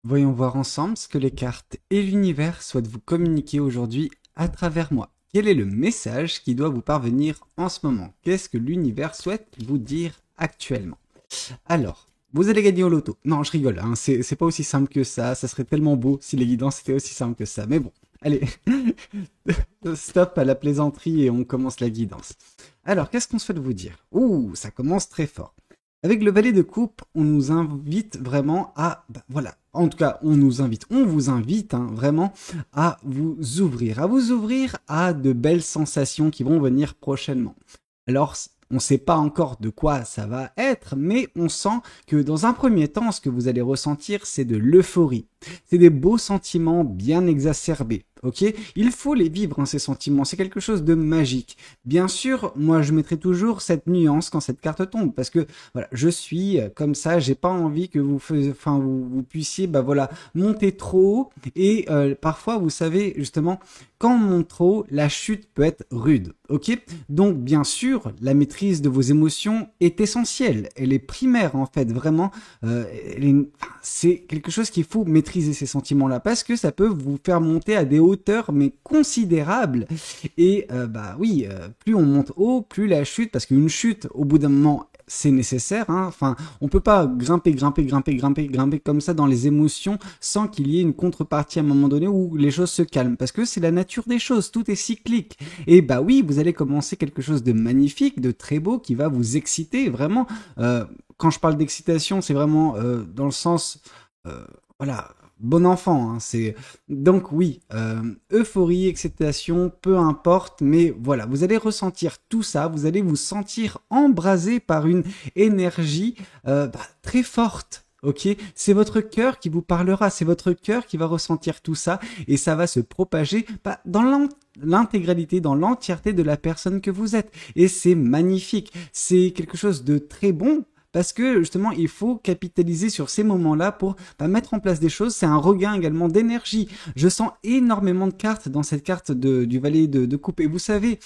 Voyons voir ensemble ce que les cartes et l'univers souhaitent vous communiquer aujourd'hui à travers moi. Quel est le message qui doit vous parvenir en ce moment? Qu'est-ce que l'univers souhaite vous dire actuellement? Alors, vous allez gagner au loto. Non, je rigole, hein, c'est pas aussi simple que ça serait tellement beau si les guidances étaient aussi simples que ça. Mais bon, allez, stop à la plaisanterie et on commence la guidance. Alors, qu'est-ce qu'on souhaite vous dire? Ouh, ça commence très fort. Avec le valet de coupe, on nous invite vraiment à, voilà, en tout cas, on vous invite hein, vraiment à vous ouvrir à de belles sensations qui vont venir prochainement. Alors, on ne sait pas encore de quoi ça va être, mais on sent que dans un premier temps, ce que vous allez ressentir, c'est de l'euphorie. C'est des beaux sentiments bien exacerbés. Ok, il faut les vivre, hein, ces sentiments. C'est quelque chose de magique. Bien sûr, moi, je mettrai toujours cette nuance quand cette carte tombe, parce que voilà, je suis comme ça. J'ai pas envie que vous puissiez, voilà, monter trop haut. Et parfois, vous savez justement, quand on monte trop haut, la chute peut être rude. Ok, donc bien sûr, la maîtrise de vos émotions est essentielle. Elle est primaire en fait, vraiment. C'est quelque chose qu'il faut maîtriser ces sentiments-là parce que ça peut vous faire monter à des hauteurs mais considérables. Et oui, plus on monte haut, plus la chute, parce qu'une chute, au bout d'un moment, c'est nécessaire. Hein. Enfin, on peut pas grimper comme ça dans les émotions sans qu'il y ait une contrepartie à un moment donné où les choses se calment. Parce que c'est la nature des choses, tout est cyclique. Et oui, vous allez commencer quelque chose de magnifique, de très beau, qui va vous exciter vraiment. Quand je parle d'excitation, c'est vraiment dans le sens, euh, voilà, bon enfant. Hein, c'est donc oui, euphorie, excitation, peu importe, mais voilà, vous allez ressentir tout ça, vous allez vous sentir embrasé par une énergie très forte. Ok, c'est votre cœur qui vous parlera, c'est votre cœur qui va ressentir tout ça et ça va se propager dans l'intégralité, dans l'entièreté de la personne que vous êtes. Et c'est magnifique, c'est quelque chose de très bon parce que justement, il faut capitaliser sur ces moments-là pour mettre en place des choses. C'est un regain également d'énergie. Je sens énormément de cartes dans cette carte du valet de coupe. Et vous savez,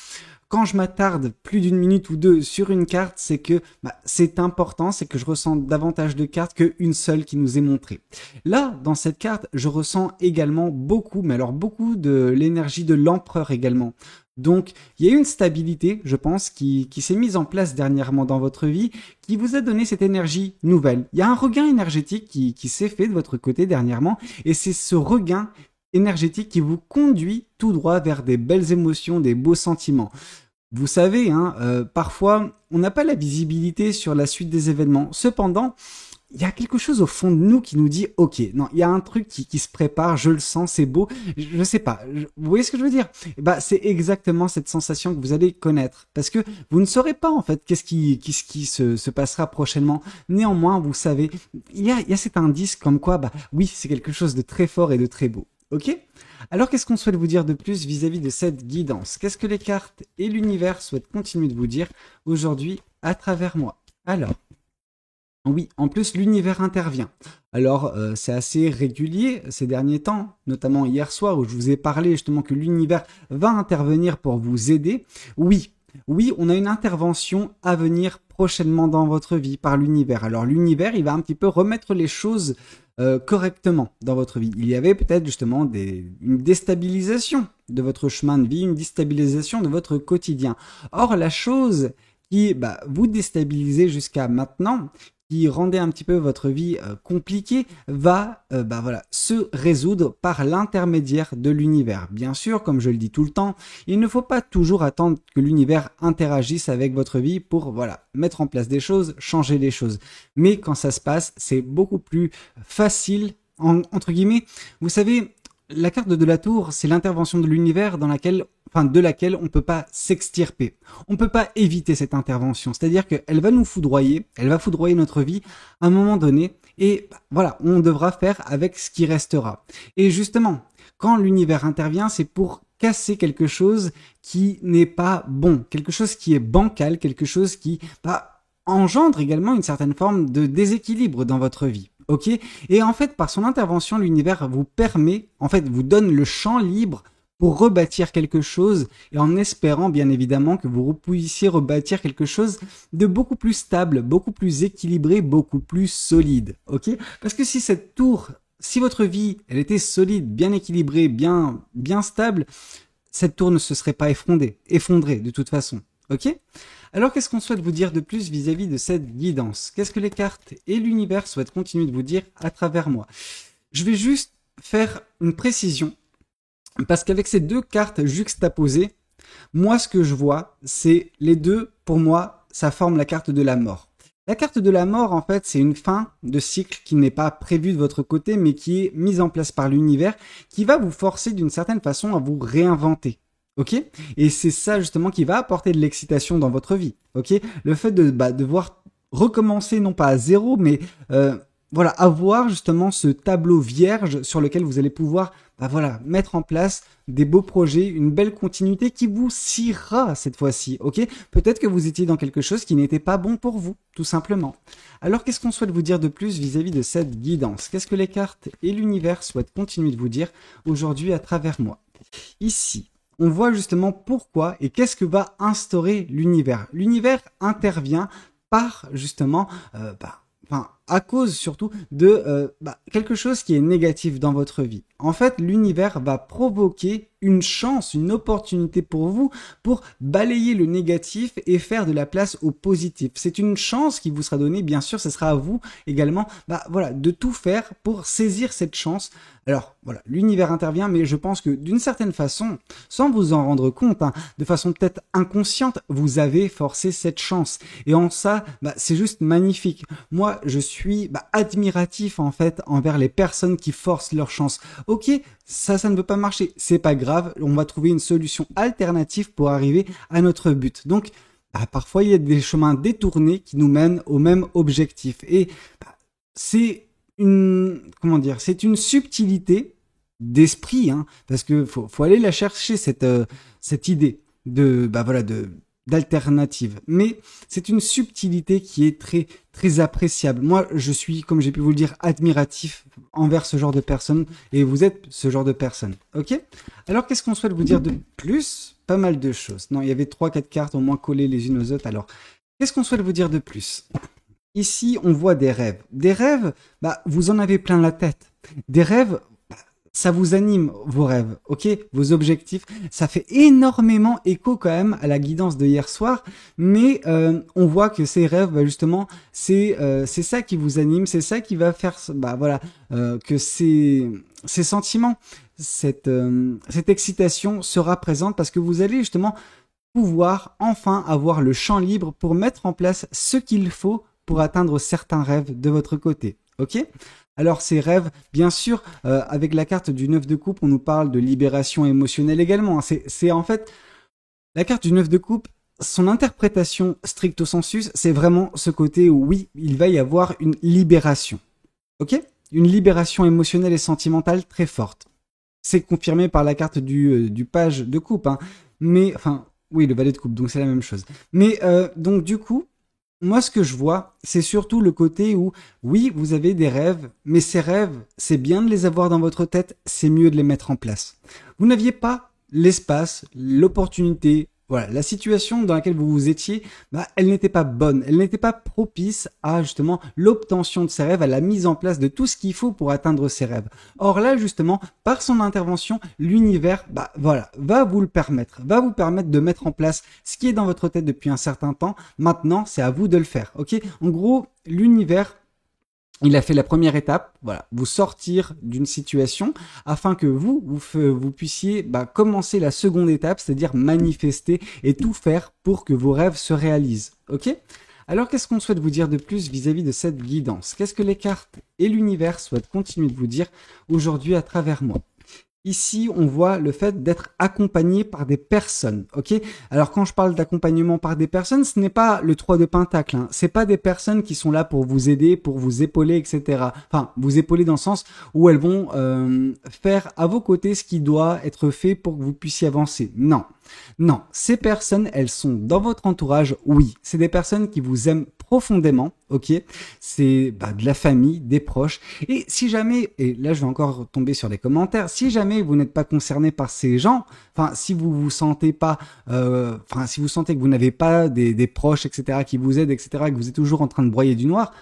quand je m'attarde plus d'une minute ou deux sur une carte, c'est que c'est important, c'est que je ressens davantage de cartes qu'une seule qui nous est montrée. Là, dans cette carte, je ressens également beaucoup, mais alors beaucoup de l'énergie de l'empereur également. Donc, il y a une stabilité, je pense, qui s'est mise en place dernièrement dans votre vie, qui vous a donné cette énergie nouvelle. Il y a un regain énergétique qui s'est fait de votre côté dernièrement, et c'est ce regain énergétique qui vous conduit tout droit vers des belles émotions, des beaux sentiments. Vous savez, hein, parfois, on n'a pas la visibilité sur la suite des événements. Cependant, il y a quelque chose au fond de nous qui nous dit, ok, non, il y a un truc qui se prépare, je le sens, c'est beau, je sais pas, vous voyez ce que je veux dire? C'est exactement cette sensation que vous allez connaître, parce que vous ne saurez pas en fait qu'est-ce qui se passera prochainement. Néanmoins, vous savez, il y a cet indice comme quoi, oui, c'est quelque chose de très fort et de très beau. Ok? Alors qu'est-ce qu'on souhaite vous dire de plus vis-à-vis de cette guidance? Qu'est-ce que les cartes et l'univers souhaitent continuer de vous dire aujourd'hui à travers moi? Alors, oui, en plus l'univers intervient. Alors c'est assez régulier ces derniers temps, notamment hier soir où je vous ai parlé justement que l'univers va intervenir pour vous aider. Oui, oui, on a une intervention à venir prochainement dans votre vie par l'univers. Alors l'univers, il va un petit peu remettre les choses correctement dans votre vie. Il y avait peut-être justement une déstabilisation de votre chemin de vie, une déstabilisation de votre quotidien. Or, la chose qui vous déstabilisait jusqu'à maintenant, qui rendait un petit peu votre vie compliquée, va voilà, se résoudre par l'intermédiaire de l'univers. Bien sûr, comme je le dis tout le temps, il ne faut pas toujours attendre que l'univers interagisse avec votre vie pour voilà, mettre en place des choses, changer les choses. Mais quand ça se passe, c'est beaucoup plus facile, entre guillemets. Vous savez, la carte de la tour, c'est l'intervention de l'univers de laquelle on ne peut pas s'extirper. On ne peut pas éviter cette intervention. C'est-à-dire qu'elle va nous foudroyer, elle va foudroyer notre vie à un moment donné, et voilà, on devra faire avec ce qui restera. Et justement, quand l'univers intervient, c'est pour casser quelque chose qui n'est pas bon, quelque chose qui est bancal, quelque chose qui engendre également une certaine forme de déséquilibre dans votre vie. Ok? Et en fait, par son intervention, l'univers vous permet, en fait, vous donne le champ libre pour rebâtir quelque chose et en espérant bien évidemment que vous puissiez rebâtir quelque chose de beaucoup plus stable, beaucoup plus équilibré, beaucoup plus solide. Ok? Parce que si cette tour si votre vie, elle était solide, bien équilibrée, bien stable, cette tour ne se serait pas effondrée de toute façon. Ok? Alors qu'est-ce qu'on souhaite vous dire de plus vis-à-vis de cette guidance? Qu'est-ce que les cartes et l'univers souhaitent continuer de vous dire à travers moi? Je vais juste faire une précision, parce qu'avec ces deux cartes juxtaposées, moi ce que je vois, c'est les deux, pour moi, ça forme la carte de la mort. La carte de la mort, en fait, c'est une fin de cycle qui n'est pas prévue de votre côté, mais qui est mise en place par l'univers, qui va vous forcer d'une certaine façon à vous réinventer. Ok? Et c'est ça justement qui va apporter de l'excitation dans votre vie. Ok? Le fait de devoir recommencer non pas à zéro, mais voilà, avoir justement ce tableau vierge sur lequel vous allez pouvoir voilà, mettre en place des beaux projets, une belle continuité qui vous scira cette fois-ci, ok? Peut-être que vous étiez dans quelque chose qui n'était pas bon pour vous, tout simplement. Alors, qu'est-ce qu'on souhaite vous dire de plus vis-à-vis de cette guidance? Qu'est-ce que les cartes et l'univers souhaitent continuer de vous dire aujourd'hui à travers moi? Ici, on voit justement pourquoi et qu'est-ce que va instaurer l'univers. L'univers intervient par justement, à cause surtout de quelque chose qui est négatif dans votre vie. En fait, l'univers va provoquer une chance, une opportunité pour vous pour balayer le négatif et faire de la place au positif. C'est une chance qui vous sera donnée, bien sûr, ce sera à vous également voilà, de tout faire pour saisir cette chance. Alors voilà, l'univers intervient, mais je pense que d'une certaine façon, sans vous en rendre compte, de façon peut-être inconsciente, vous avez forcé cette chance. Et en ça, c'est juste magnifique. Moi, je suis admiratif en fait envers les personnes qui forcent leur chance. Ok, ça ne veut pas marcher, c'est pas grave, on va trouver une solution alternative pour arriver à notre but. Donc, parfois il y a des chemins détournés qui nous mènent au même objectif. Et c'est c'est une subtilité d'esprit, parce que faut aller la chercher cette idée de d'alternative. Mais c'est une subtilité qui est très très appréciable. Moi, je suis, comme j'ai pu vous le dire, admiratif envers ce genre de personnes, et vous êtes ce genre de personne. Ok? Alors, qu'est-ce qu'on souhaite vous dire de plus? Pas mal de choses. Non, il y avait 3-4 cartes au moins collées les unes aux autres. Alors, qu'est-ce qu'on souhaite vous dire de plus? Ici, on voit des rêves. Des rêves, vous en avez plein la tête. Des rêves, ça vous anime, vos rêves, ok? Vos objectifs. Ça fait énormément écho quand même à la guidance de hier soir, mais on voit que ces rêves, justement, c'est ça qui vous anime, c'est ça qui va faire que ces sentiments, cette excitation sera présente parce que vous allez justement pouvoir enfin avoir le champ libre pour mettre en place ce qu'il faut pour atteindre certains rêves de votre côté, ok? Alors ces rêves, bien sûr, avec la carte du 9 de coupe, on nous parle de libération émotionnelle également. C'est en fait, la carte du 9 de coupe, son interprétation stricto sensus, c'est vraiment ce côté où oui, il va y avoir une libération. Ok? Une libération émotionnelle et sentimentale très forte. C'est confirmé par la carte du page de coupe. Mais, enfin, oui, le valet de coupe, donc c'est la même chose. Mais, donc du coup, moi, ce que je vois, c'est surtout le côté où, oui, vous avez des rêves, mais ces rêves, c'est bien de les avoir dans votre tête, c'est mieux de les mettre en place. Vous n'aviez pas l'espace, l'opportunité, voilà, la situation dans laquelle vous vous étiez, elle n'était pas bonne, elle n'était pas propice à justement l'obtention de ces rêves, à la mise en place de tout ce qu'il faut pour atteindre ces rêves. Or là, justement, par son intervention, l'univers, va vous permettre de mettre en place ce qui est dans votre tête depuis un certain temps. Maintenant, c'est à vous de le faire, ok? En gros, l'univers, il a fait la première étape, voilà, vous sortir d'une situation afin que vous puissiez commencer la seconde étape, c'est-à-dire manifester et tout faire pour que vos rêves se réalisent. Ok? Alors, qu'est-ce qu'on souhaite vous dire de plus vis-à-vis de cette guidance? Qu'est-ce que les cartes et l'univers souhaitent continuer de vous dire aujourd'hui à travers moi? Ici, on voit le fait d'être accompagné par des personnes, ok? Alors, quand je parle d'accompagnement par des personnes, ce n'est pas le 3 de pentacle, c'est pas des personnes qui sont là pour vous aider, pour vous épauler, etc. Enfin, vous épauler dans le sens où elles vont faire à vos côtés ce qui doit être fait pour que vous puissiez avancer. Non, ces personnes, elles sont dans votre entourage, oui. C'est des personnes qui vous aiment profondément, ok? C'est de la famille, des proches. Et si jamais, et là je vais encore tomber sur les commentaires, si jamais vous n'êtes pas concerné par ces gens, enfin si vous vous sentez pas, si vous sentez que vous n'avez pas des proches, etc., qui vous aident, etc., que vous êtes toujours en train de broyer du noir,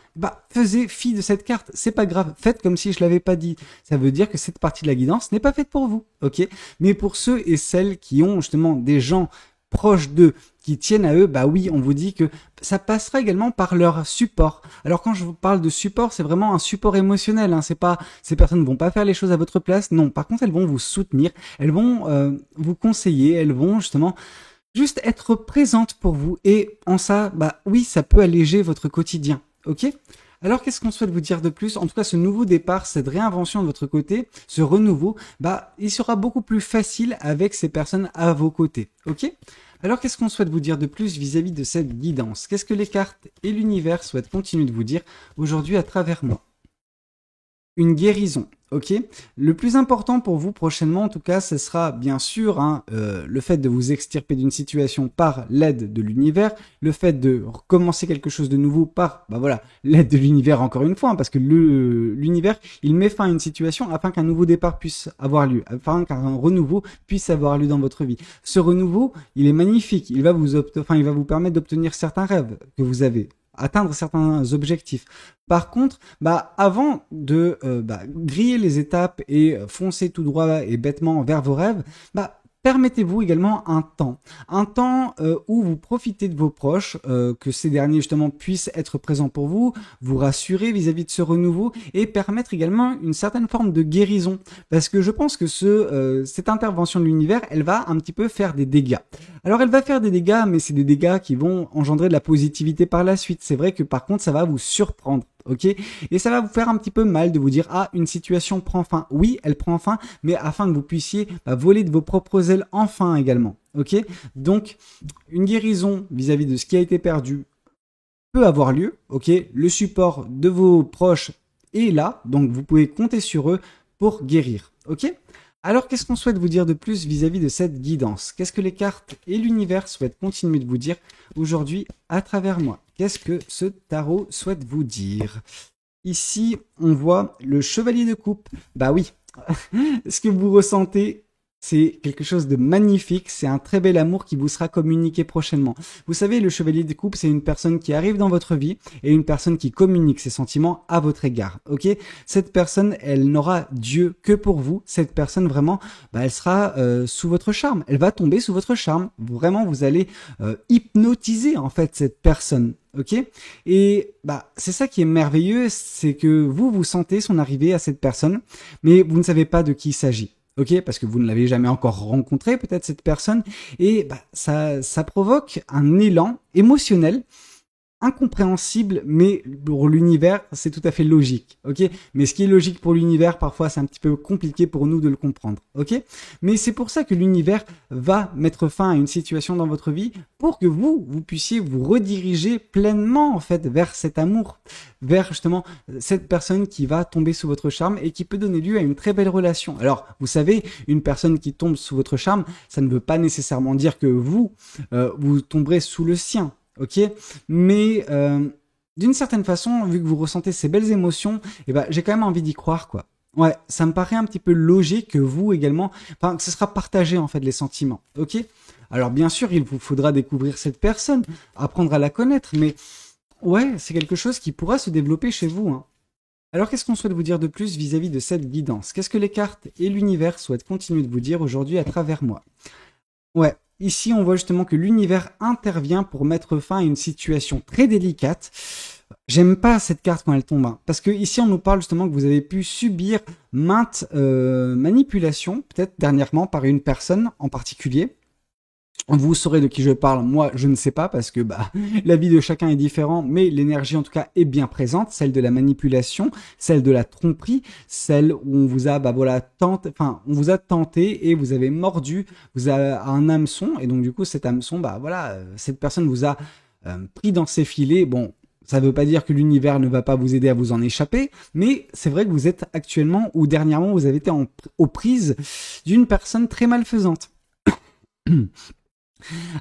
faisez fi de cette carte, c'est pas grave, faites comme si je l'avais pas dit. Ça veut dire que cette partie de la guidance n'est pas faite pour vous, ok? Mais pour ceux et celles qui ont justement des gens proches d'eux, qui tiennent à eux, oui, on vous dit que ça passera également par leur support. Alors quand je vous parle de support, c'est vraiment un support émotionnel, hein. C'est pas, ces personnes ne vont pas faire les choses à votre place, non. Par contre, elles vont vous soutenir, elles vont vous conseiller, elles vont justement juste être présentes pour vous. Et en ça, oui, ça peut alléger votre quotidien, ok? Alors, qu'est-ce qu'on souhaite vous dire de plus? En tout cas, ce nouveau départ, cette réinvention de votre côté, ce renouveau, il sera beaucoup plus facile avec ces personnes à vos côtés, ok? Alors, qu'est-ce qu'on souhaite vous dire de plus vis-à-vis de cette guidance? Qu'est-ce que les cartes et l'univers souhaitent continuer de vous dire aujourd'hui à travers moi? Une guérison, ok? Le plus important pour vous prochainement, en tout cas, ce sera bien sûr le fait de vous extirper d'une situation par l'aide de l'univers, le fait de recommencer quelque chose de nouveau par, l'aide de l'univers encore une fois, parce que l'univers, il met fin à une situation afin qu'un nouveau départ puisse avoir lieu, afin qu'un renouveau puisse avoir lieu dans votre vie. Ce renouveau, il est magnifique, il va vous permettre d'obtenir certains rêves que vous avez, atteindre certains objectifs. Par contre, avant de griller les étapes et foncer tout droit et bêtement vers vos rêves, permettez-vous également un temps où vous profitez de vos proches, que ces derniers justement puissent être présents pour vous, vous rassurer vis-à-vis de ce renouveau et permettre également une certaine forme de guérison. Parce que je pense que cette intervention de l'univers, elle va un petit peu faire des dégâts. Alors elle va faire des dégâts, mais c'est des dégâts qui vont engendrer de la positivité par la suite. C'est vrai que par contre, ça va vous surprendre. Ok, et ça va vous faire un petit peu mal de vous dire une situation prend fin. Oui, elle prend fin, mais afin que vous puissiez voler de vos propres ailes enfin également. Ok, donc une guérison vis-à-vis de ce qui a été perdu peut avoir lieu. Ok, le support de vos proches est là, donc vous pouvez compter sur eux pour guérir. Ok. Alors, qu'est-ce qu'on souhaite vous dire de plus vis-à-vis de cette guidance? Qu'est-ce que les cartes et l'univers souhaitent continuer de vous dire aujourd'hui à travers moi? Qu'est-ce que ce tarot souhaite vous dire? Ici, on voit le chevalier de coupe. Oui, ce que vous ressentez, c'est quelque chose de magnifique, c'est un très bel amour qui vous sera communiqué prochainement. Vous savez, le chevalier de coupe, c'est une personne qui arrive dans votre vie et une personne qui communique ses sentiments à votre égard, ok? Cette personne, elle n'aura Dieu que pour vous. Cette personne, vraiment, elle sera sous votre charme. Elle va tomber sous votre charme. Vraiment, vous allez hypnotiser, en fait, cette personne. Ok, et c'est ça qui est merveilleux, c'est que vous sentez son arrivée à cette personne, mais vous ne savez pas de qui il s'agit. Ok, parce que vous ne l'avez jamais encore rencontré, peut-être cette personne, et ça provoque un élan émotionnel incompréhensible, mais pour l'univers, c'est tout à fait logique, ok? Mais ce qui est logique pour l'univers, parfois, c'est un petit peu compliqué pour nous de le comprendre, ok? Mais c'est pour ça que l'univers va mettre fin à une situation dans votre vie pour que vous puissiez vous rediriger pleinement, en fait, vers cet amour, vers justement cette personne qui va tomber sous votre charme et qui peut donner lieu à une très belle relation. Alors, vous savez, une personne qui tombe sous votre charme, ça ne veut pas nécessairement dire que vous tomberez sous le sien. Ok, mais d'une certaine façon, vu que vous ressentez ces belles émotions, j'ai quand même envie d'y croire, quoi. Ouais, ça me paraît un petit peu logique que vous également, que ce sera partagé en fait les sentiments. Ok, alors bien sûr, il vous faudra découvrir cette personne, apprendre à la connaître, mais ouais, c'est quelque chose qui pourra se développer chez vous, hein. Alors, qu'est-ce qu'on souhaite vous dire de plus vis-à-vis de cette guidance? Qu'est-ce que les cartes et l'univers souhaitent continuer de vous dire aujourd'hui à travers moi? Ouais. Ici, on voit justement que l'univers intervient pour mettre fin à une situation très délicate. J'aime pas cette carte quand elle tombe, hein, parce que ici, on nous parle justement que vous avez pu subir maintes manipulations, peut-être dernièrement par une personne en particulier. Vous saurez de qui je parle, moi je ne sais pas parce que la vie de chacun est différente, mais l'énergie en tout cas est bien présente, celle de la manipulation, celle de la tromperie, celle où on vous a on vous a tenté et vous avez mordu, vous avez un hameçon et donc du coup cet hameçon, cette personne vous a pris dans ses filets. Bon, ça ne veut pas dire que l'univers ne va pas vous aider à vous en échapper, mais c'est vrai que vous êtes actuellement ou dernièrement vous avez été aux prises d'une personne très malfaisante.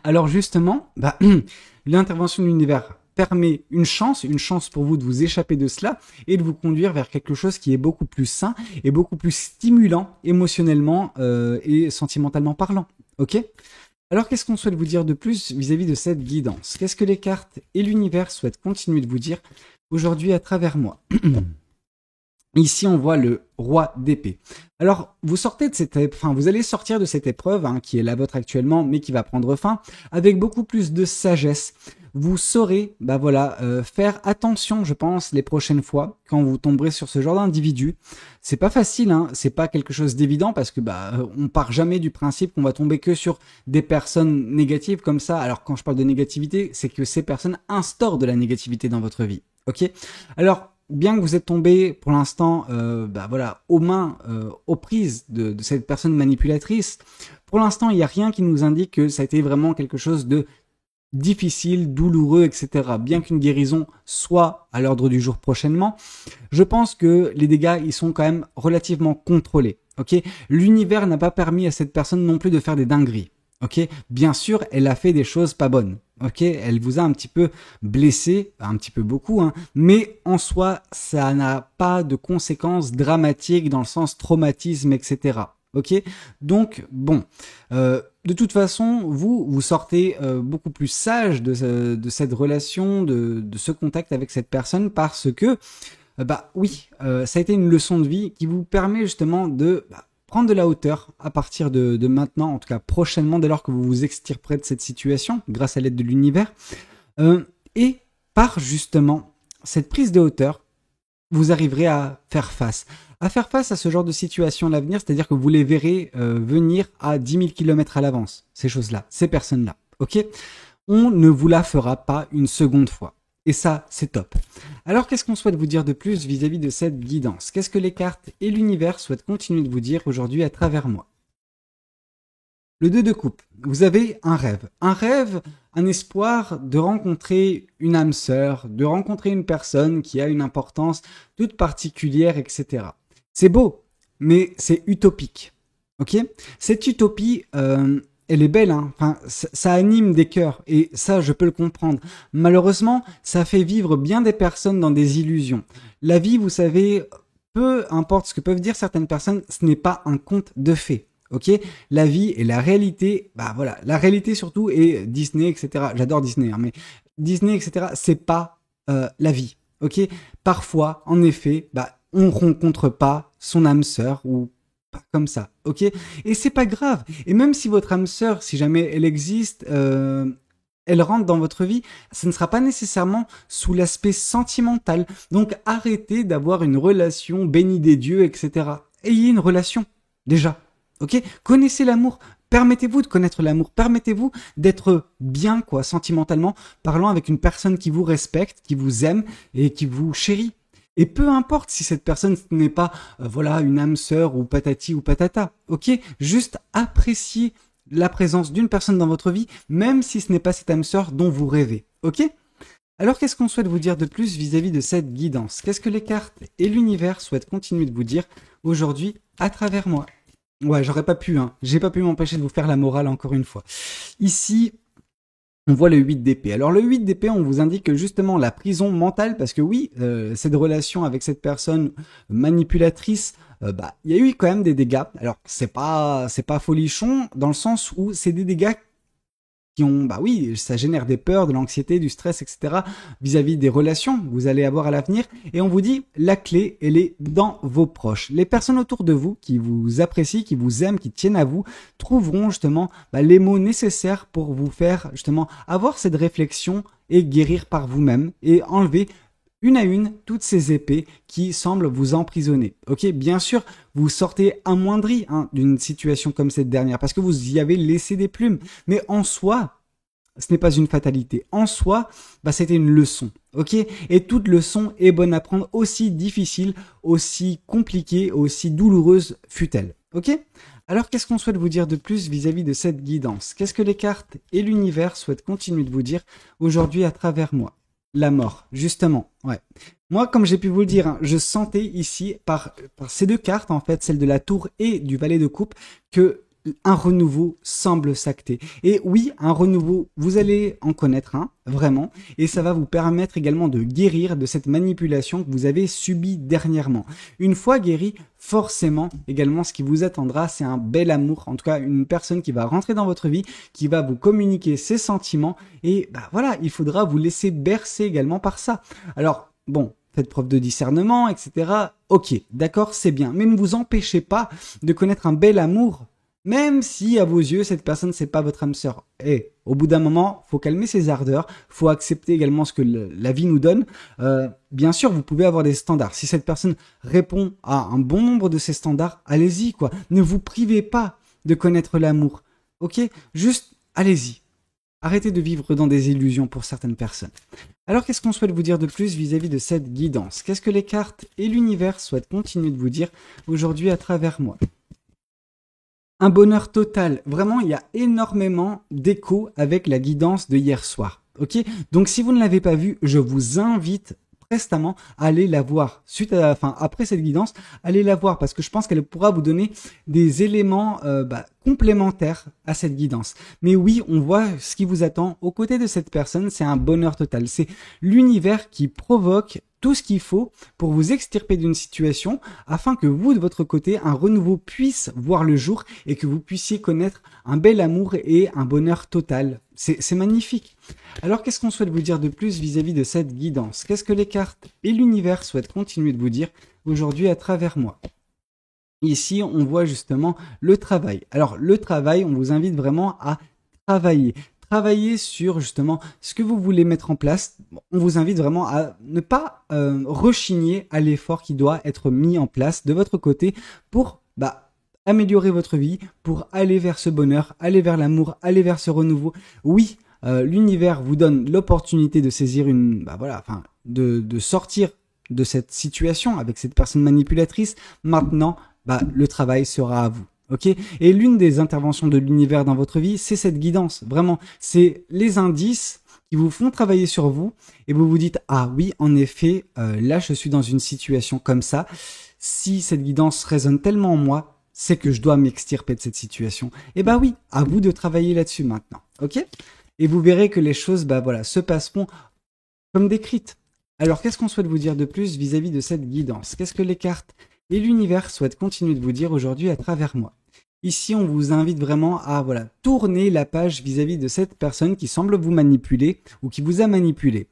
Alors justement, l'intervention de l'univers permet une chance pour vous de vous échapper de cela et de vous conduire vers quelque chose qui est beaucoup plus sain et beaucoup plus stimulant émotionnellement et sentimentalement parlant. Ok ? Alors qu'est-ce qu'on souhaite vous dire de plus vis-à-vis de cette guidance? Qu'est-ce que les cartes et l'univers souhaitent continuer de vous dire aujourd'hui à travers moi? Ici, on voit le roi d'épée. Alors, vous allez sortir de cette épreuve, qui est la vôtre actuellement, mais qui va prendre fin, avec beaucoup plus de sagesse. Vous saurez, faire attention, je pense, les prochaines fois, quand vous tomberez sur ce genre d'individu. C'est pas facile, c'est pas quelque chose d'évident, parce que, on part jamais du principe qu'on va tomber que sur des personnes négatives comme ça. Alors, quand je parle de négativité, c'est que ces personnes instaurent de la négativité dans votre vie. Ok? Alors, bien que vous êtes tombé pour l'instant aux prises de cette personne manipulatrice, pour l'instant il n'y a rien qui nous indique que ça a été vraiment quelque chose de difficile, douloureux, etc. Bien qu'une guérison soit à l'ordre du jour prochainement, je pense que les dégâts ils sont quand même relativement contrôlés. Ok, l'univers n'a pas permis à cette personne non plus de faire des dingueries. Ok, bien sûr, elle a fait des choses pas bonnes. Ok, elle vous a un petit peu blessé, un petit peu beaucoup, mais en soi, ça n'a pas de conséquences dramatiques dans le sens traumatisme, etc. Ok, donc bon, de toute façon, vous sortez beaucoup plus sage de cette relation, de ce contact avec cette personne parce que, ça a été une leçon de vie qui vous permet justement de prendre de la hauteur à partir de maintenant, en tout cas prochainement, dès lors que vous vous extirperez de cette situation, grâce à l'aide de l'univers. Et par justement cette prise de hauteur, vous arriverez à faire face à ce genre de situation à l'avenir, c'est-à-dire que vous les verrez venir à 10 000 km à l'avance, ces choses-là, ces personnes-là. Ok ? On ne vous la fera pas une seconde fois. Et ça, c'est top. Alors, qu'est-ce qu'on souhaite vous dire de plus vis-à-vis de cette guidance? Qu'est-ce que les cartes et l'univers souhaitent continuer de vous dire aujourd'hui à travers moi? Le 2 de coupe. Vous avez un rêve. Un espoir de rencontrer une âme sœur, de rencontrer une personne qui a une importance toute particulière, etc. C'est beau, mais c'est utopique. Ok? Cette utopie... elle est belle, Enfin, ça anime des cœurs et ça, je peux le comprendre. Malheureusement, ça fait vivre bien des personnes dans des illusions. La vie, vous savez, peu importe ce que peuvent dire certaines personnes, ce n'est pas un conte de fées. Ok, la vie et la réalité, la réalité surtout est Disney, etc. J'adore Disney, mais Disney, etc. C'est pas la vie. Ok, parfois, en effet, on rencontre pas son âme sœur ou comme ça, ok? Et c'est pas grave. Et même si votre âme sœur, si jamais elle existe, elle rentre dans votre vie, ce ne sera pas nécessairement sous l'aspect sentimental. Donc arrêtez d'avoir une relation bénie des dieux, etc. Ayez une relation, déjà, ok? Connaissez l'amour. Permettez-vous de connaître l'amour. Permettez-vous d'être bien, sentimentalement parlant avec une personne qui vous respecte, qui vous aime et qui vous chérit. Et peu importe si cette personne n'est pas, une âme sœur ou patati ou patata, ok? Juste appréciez la présence d'une personne dans votre vie, même si ce n'est pas cette âme sœur dont vous rêvez, ok? Alors qu'est-ce qu'on souhaite vous dire de plus vis-à-vis de cette guidance? Qu'est-ce que les cartes et l'univers souhaitent continuer de vous dire aujourd'hui à travers moi? Ouais, j'aurais pas pu, j'ai pas pu m'empêcher de vous faire la morale encore une fois. Ici... on voit le 8 d'épée. Alors le 8 d'épée, on vous indique justement la prison mentale, parce que oui, cette relation avec cette personne manipulatrice, il y a eu quand même des dégâts. Alors c'est pas folichon, dans le sens où c'est des dégâts qui ont, ça génère des peurs, de l'anxiété, du stress, etc. vis-à-vis des relations que vous allez avoir à l'avenir. Et on vous dit, la clé, elle est dans vos proches. Les personnes autour de vous qui vous apprécient, qui vous aiment, qui tiennent à vous, trouveront justement les mots nécessaires pour vous faire justement avoir cette réflexion et guérir par vous-même et enlever une à une toutes ces épées qui semblent vous emprisonner. Ok, bien sûr, vous sortez amoindri d'une situation comme cette dernière parce que vous y avez laissé des plumes. Mais en soi, ce n'est pas une fatalité. En soi, c'était une leçon. Ok, et toute leçon est bonne à prendre, aussi difficile, aussi compliquée, aussi douloureuse fut-elle. Ok. Alors, qu'est-ce qu'on souhaite vous dire de plus vis-à-vis de cette guidance? Qu'est-ce que les cartes et l'univers souhaitent continuer de vous dire aujourd'hui à travers moi? La mort, justement, ouais. Moi, comme j'ai pu vous le dire, je sentais ici, par ces deux cartes, en fait, celle de la tour et du valet de coupe, que un renouveau semble s'acter. Et oui, un renouveau, vous allez en connaître un, vraiment, et ça va vous permettre également de guérir de cette manipulation que vous avez subie dernièrement. Une fois guéri, forcément, également, ce qui vous attendra, c'est un bel amour, en tout cas, une personne qui va rentrer dans votre vie, qui va vous communiquer ses sentiments, et bah voilà, il faudra vous laisser bercer également par ça. Alors, bon, faites preuve de discernement, etc. Ok, d'accord, c'est bien, mais ne vous empêchez pas de connaître un bel amour, même si à vos yeux, cette personne, c'est pas votre âme sœur. Et au bout d'un moment, faut calmer ses ardeurs, faut accepter également ce que la vie nous donne. Bien sûr, vous pouvez avoir des standards. Si cette personne répond à un bon nombre de ces standards, allez-y, quoi. Ne vous privez pas de connaître l'amour. Ok? Juste, allez-y. Arrêtez de vivre dans des illusions pour certaines personnes. Alors, qu'est-ce qu'on souhaite vous dire de plus vis-à-vis de cette guidance? Qu'est-ce que les cartes et l'univers souhaitent continuer de vous dire aujourd'hui à travers moi? Un bonheur total. Vraiment, il y a énormément d'écho avec la guidance de hier soir. Ok? Donc, si vous ne l'avez pas vue, je vous invite prestamment à aller la voir. Après cette guidance, allez la voir parce que je pense qu'elle pourra vous donner des éléments complémentaires à cette guidance. Mais oui, on voit ce qui vous attend aux côtés de cette personne. C'est un bonheur total. C'est l'univers qui provoque tout ce qu'il faut pour vous extirper d'une situation afin que vous, de votre côté, un renouveau puisse voir le jour et que vous puissiez connaître un bel amour et un bonheur total. C'est magnifique. Alors, qu'est-ce qu'on souhaite vous dire de plus vis-à-vis de cette guidance? Qu'est-ce que les cartes et l'univers souhaitent continuer de vous dire aujourd'hui à travers moi? Ici, on voit justement le travail. Alors, le travail, on vous invite vraiment à travailler. Travailler sur justement ce que vous voulez mettre en place. On vous invite vraiment à ne pas rechigner à l'effort qui doit être mis en place de votre côté pour améliorer votre vie, pour aller vers ce bonheur, aller vers l'amour, aller vers ce renouveau. Oui, l'univers vous donne l'opportunité de saisir de sortir de cette situation avec cette personne manipulatrice. Maintenant, le travail sera à vous. Ok? Et l'une des interventions de l'univers dans votre vie, c'est cette guidance. Vraiment, c'est les indices qui vous font travailler sur vous et vous vous dites, ah oui, en effet, là, je suis dans une situation comme ça. Si cette guidance résonne tellement en moi, c'est que je dois m'extirper de cette situation. Et oui, à vous de travailler là-dessus maintenant. Ok? Et vous verrez que les choses, se passeront comme décrites. Alors, qu'est-ce qu'on souhaite vous dire de plus vis-à-vis de cette guidance? Qu'est-ce que les cartes et l'univers souhaitent continuer de vous dire aujourd'hui à travers moi? Ici, on vous invite vraiment à tourner la page vis-à-vis de cette personne qui semble vous manipuler ou qui vous a manipulé.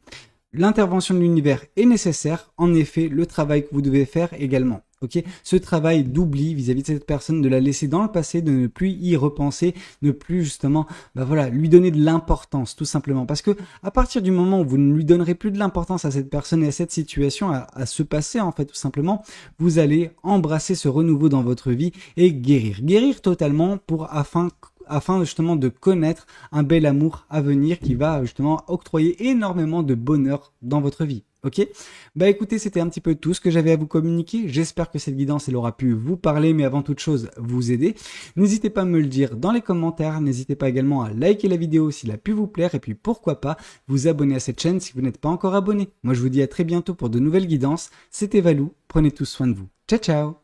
L'intervention de l'univers est nécessaire, en effet, le travail que vous devez faire également. Ok, ce travail d'oubli vis-à-vis de cette personne, de la laisser dans le passé, de ne plus y repenser, ne plus justement, lui donner de l'importance, tout simplement. Parce que à partir du moment où vous ne lui donnerez plus de l'importance à cette personne et à cette situation, à ce passé en fait, tout simplement, vous allez embrasser ce renouveau dans votre vie et guérir totalement afin justement de connaître un bel amour à venir qui va justement octroyer énormément de bonheur dans votre vie. Ok? Écoutez, c'était un petit peu tout ce que j'avais à vous communiquer. J'espère que cette guidance, elle aura pu vous parler, mais avant toute chose, vous aider. N'hésitez pas à me le dire dans les commentaires. N'hésitez pas également à liker la vidéo s'il a pu vous plaire. Et puis, pourquoi pas, vous abonner à cette chaîne si vous n'êtes pas encore abonné. Moi, je vous dis à très bientôt pour de nouvelles guidances. C'était Valou. Prenez tous soin de vous. Ciao, ciao!